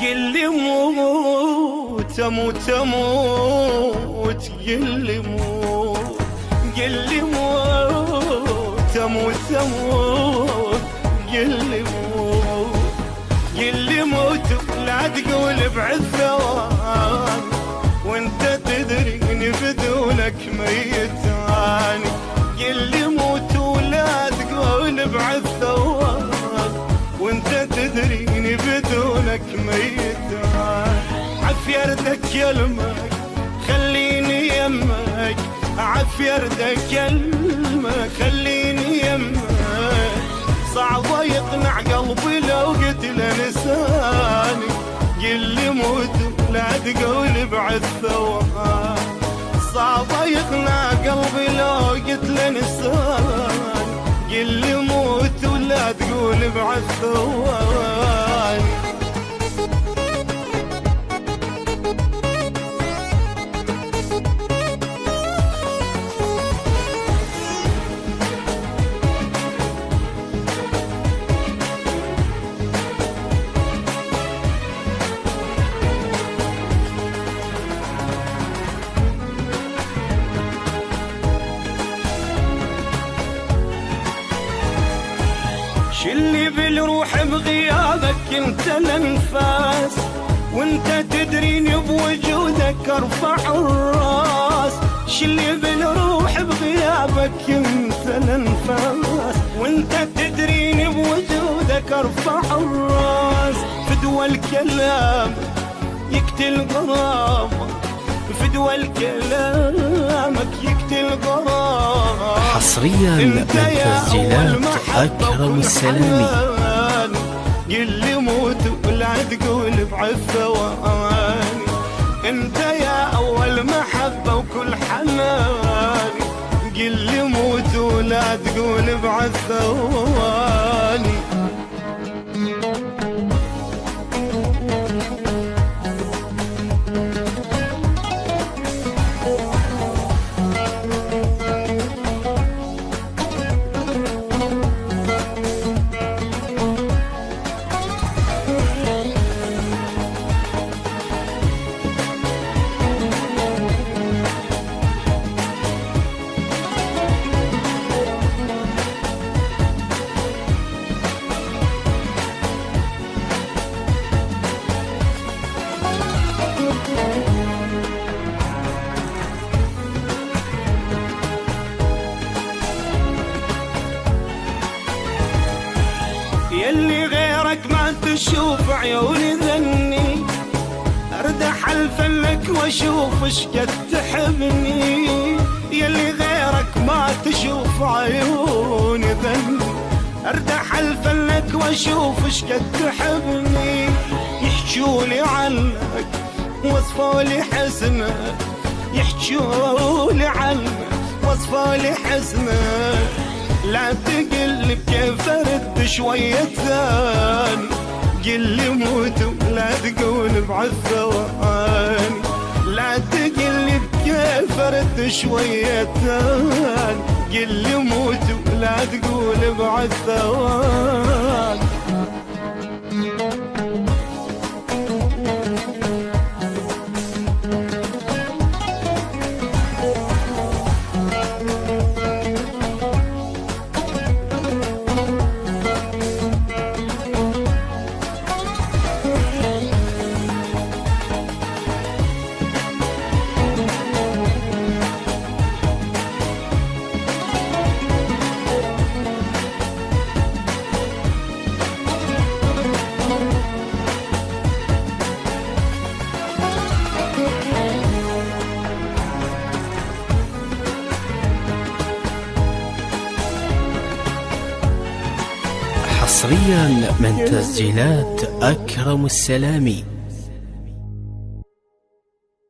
قل لي موت اموت اموت، قل لي موت، قل لي موت اموت اموت، قل لي موت، قل لي موت ولا تقول بعد ثواني، وانت تدري اني بدونك ميت ثاني. قل لي موت ولا تقول بعد ثواني، وانت تدري اني بدونك ميت ثاني. عافية ردك يلمك خليني يمك، عافية ردك يلمك خليني يمك، صعب يقنع قلبي لو قلت له لساني. قل لي موت لا تقول بعد ثواني، صعب يقنع قلبي لو قلت له لساني. قل لي موت ولا تقول بعد ثواني. شلي بالروح بغيابك انت الانفاس، وانت تدريني بوجودك ارفع الراس. شلي بالروح بغيابك انت الانفاس، وانت تدريني بوجودك ارفع الراس. فدوى الكلام يقتل غرامك، فدوى كلامك يقتل غرامك. حصريا من تسجيلات أكرم السلامي. قل لي موت ولا تقول بعد ثواني، انت يا اول محبة وكل حناني. قل لي موت ولا تقول بعد ثواني. يلي غيرك ما تشوف عيوني ذني، اردح الفلك واشوف شقد تحبني. يلي غيرك ما تشوف عيوني ذني، اردح الفلك واشوف شقد تحبني. يحجولي عنك وصفولي حسنك، يحجولي عنك وصفولي حسنك. لا تقل بكيف ارد شوية ثاني، قل لي موت ولا تقول بعد ثواني. لا تقل بكيف ارد شوية ثاني، قل لي موت ولا تقول بعد ثواني. حصريا من تسجيلات أكرم السلامي.